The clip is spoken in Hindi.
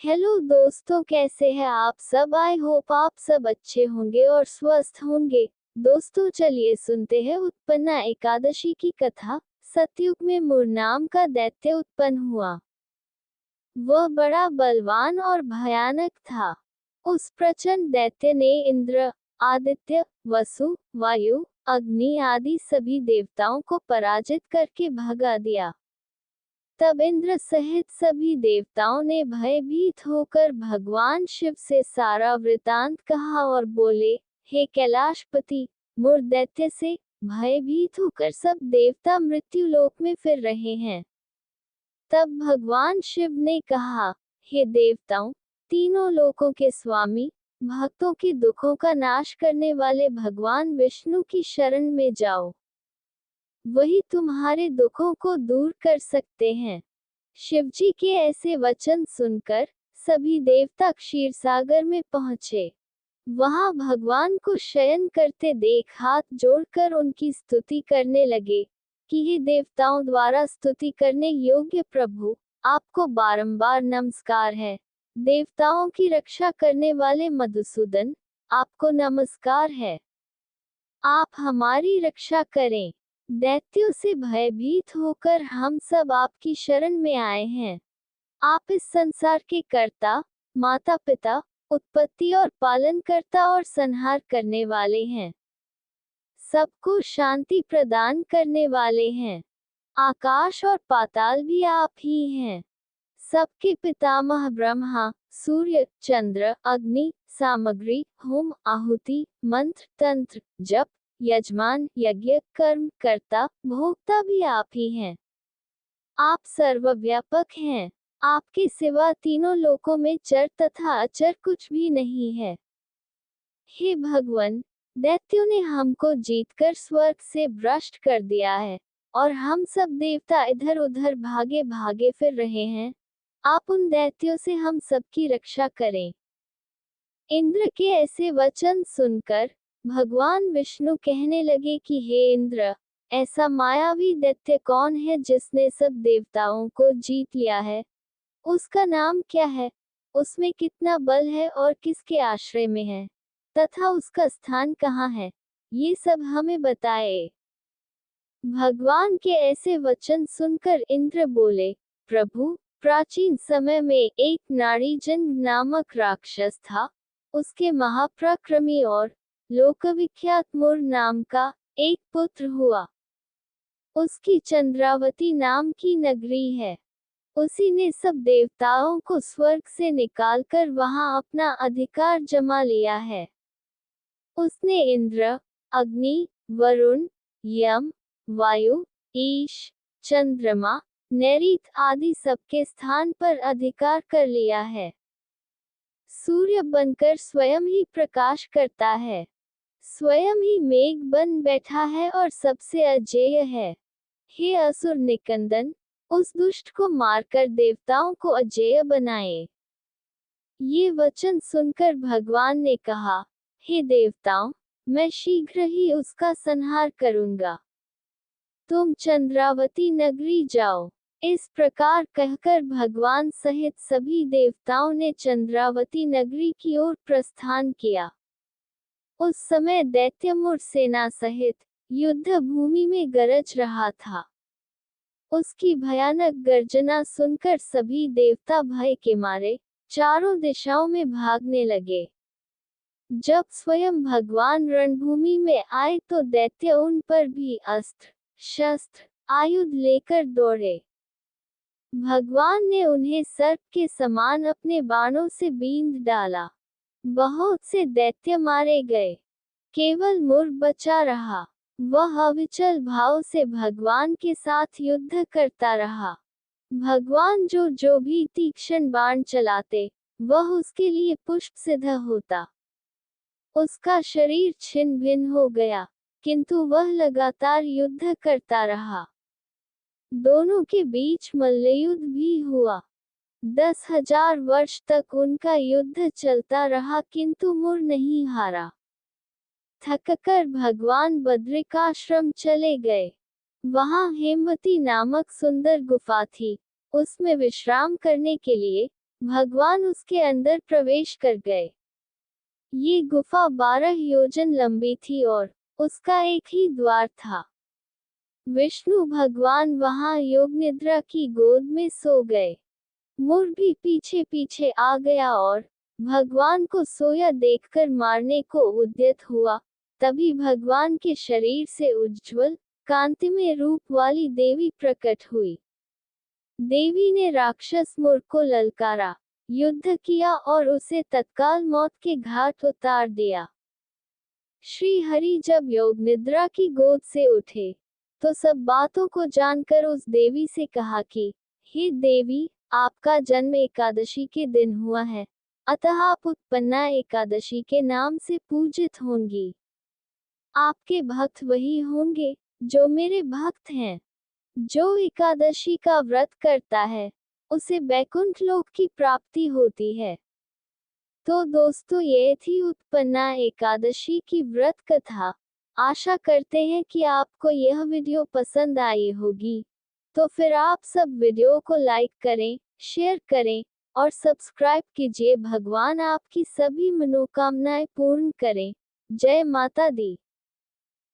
हेलो दोस्तों, कैसे हैं आप सब। आई होप आप सब अच्छे होंगे और स्वस्थ होंगे। दोस्तों चलिए सुनते हैं उत्पन्ना एकादशी की कथा। सतयुग में मुर नाम का दैत्य उत्पन्न हुआ। वह बड़ा बलवान और भयानक था। उस प्रचंड दैत्य ने इंद्र, आदित्य, वसु, वायु, अग्नि आदि सभी देवताओं को पराजित करके भगा दिया। तब इंद्र सहित सभी देवताओं ने भयभीत होकर भगवान शिव से सारा वृतांत कहा और बोले, हे कैलाशपति, मुर दैत्य से भयभीत होकर सब देवता मृत्यु लोक में फिर रहे हैं। तब भगवान शिव ने कहा, हे देवताओं, तीनों लोकों के स्वामी, भक्तों के दुखों का नाश करने वाले भगवान विष्णु की शरण में जाओ। वही तुम्हारे दुखों को दूर कर सकते हैं। शिवजी के ऐसे वचन सुनकर सभी देवता क्षीरसागर में पहुंचे। वहां भगवान को शयन करते देख हाथ जोड़कर उनकी स्तुति करने लगे कि हे देवताओं द्वारा स्तुति करने योग्य प्रभु, आपको बारंबार नमस्कार है। देवताओं की रक्षा करने वाले मधुसूदन, आपको नमस्कार है। आप हमारी रक्षा करें। दैत्यों से भयभीत होकर हम सब आपकी शरण में आए हैं। आप इस संसार के कर्ता, माता पिता, उत्पत्ति और पालन करता और संहार करने वाले हैं। सबको शांति प्रदान करने वाले हैं। आकाश और पाताल भी आप ही हैं। सबके पितामह ब्रह्मा, सूर्य, चंद्र, अग्नि, सामग्री, होम, आहुति, मंत्र, तंत्र, जप, यजमान, यज्ञ, कर्म, कर्ता, भोक्ता भी आप ही हैं। आप सर्वव्यापक हैं। आपके सिवा तीनों लोकों में चर तथा अचर कुछ भी नहीं है। हे भगवान, दैत्यों ने हमको जीतकर स्वर्ग से भ्रष्ट कर दिया है और हम सब देवता इधर उधर भागे भागे फिर रहे हैं। आप उन दैत्यों से हम सबकी रक्षा करें। इंद्र के ऐसे वचन सुनकर भगवान विष्णु कहने लगे कि हे इंद्र, ऐसा मायावी दैत्य कौन है जिसने सब देवताओं को जीत लिया है? उसका नाम क्या है? उसमें कितना बल है और किसके आश्रय में है? तथा उसका स्थान कहाँ है? ये सब हमें बताए। भगवान के ऐसे वचन सुनकर इंद्र बोले, प्रभु, प्राचीन समय में एक नाड़ीजंग नामक राक्षस था। उसके महापराक्रमी और लोकविख्यात मुर नाम का एक पुत्र हुआ। उसकी चंद्रावती नाम की नगरी है। उसी ने सब देवताओं को स्वर्ग से निकालकर वहां अपना अधिकार जमा लिया है। उसने इंद्र, अग्नि, वरुण, यम, वायु, ईश, चंद्रमा, नैऋत आदि सबके स्थान पर अधिकार कर लिया है। सूर्य बनकर स्वयं ही प्रकाश करता है। स्वयं ही मेघ बन बैठा है और सबसे अजेय है। हे असुर निकंदन, उस दुष्ट को मारकर देवताओं को अजेय बनाए। ये वचन सुनकर भगवान ने कहा, हे देवताओं, मैं शीघ्र ही उसका संहार करूंगा। तुम चंद्रावती नगरी जाओ। इस प्रकार कहकर भगवान सहित सभी देवताओं ने चंद्रावती नगरी की ओर प्रस्थान किया। उस समय दैत्य मुर सेना सहित युद्ध भूमि में गरज रहा था। उसकी भयानक गर्जना सुनकर सभी देवता भय के मारे चारों दिशाओं में भागने लगे। जब स्वयं भगवान रणभूमि में आए तो दैत्य उन पर भी अस्त्र, शस्त्र, आयुध लेकर दौड़े। भगवान ने उन्हें सर्प के समान अपने बाणों से बींध डाला। बहुत से दैत्य मारे गए। केवल मुर बचा रहा। वह अविचल भाव से भगवान के साथ युद्ध करता रहा। भगवान जो भी तीक्ष्ण बाण चलाते, वह उसके लिए पुष्प सिद्ध होता। उसका शरीर छिन्न भिन्न हो गया, किंतु वह लगातार युद्ध करता रहा। दोनों के बीच मल्लयुद्ध भी हुआ। 10,000 वर्ष तक उनका युद्ध चलता रहा किंतु मुर नहीं हारा। थककर भगवान बद्रिकाश्रम चले गए। वहां हेमवती नामक सुंदर गुफा थी। उसमें विश्राम करने के लिए भगवान उसके अंदर प्रवेश कर गए। ये गुफा 12 योजन लंबी थी और उसका एक ही द्वार था। विष्णु भगवान वहां योग निद्रा की गोद में सो गए। मुर भी पीछे पीछे आ गया और भगवान को सोया देखकर मारने को उद्यत हुआ। तभी भगवान के शरीर से उज्ज्वल कांतिमय रूप वाली देवी प्रकट हुई। देवी ने राक्षस मुर को ललकारा, युद्ध किया और उसे तत्काल मौत के घाट उतार दिया। श्री हरि जब योग निद्रा की गोद से उठे तो सब बातों को जानकर उस देवी से कहा कि हे देवी, आपका जन्म एकादशी के दिन हुआ है, अतः आप उत्पन्ना एकादशी के नाम से पूजित होंगी। आपके भक्त वही होंगे जो मेरे भक्त हैं। जो एकादशी का व्रत करता है उसे बैकुंठ लोक की प्राप्ति होती है। तो दोस्तों, ये थी उत्पन्ना एकादशी की व्रत कथा। आशा करते हैं कि आपको यह वीडियो पसंद आई होगी। तो फिर आप सब वीडियो को लाइक करें, शेयर करें और सब्सक्राइब कीजिए। भगवान आपकी सभी मनोकामनाएं पूर्ण करें। जय माता दी।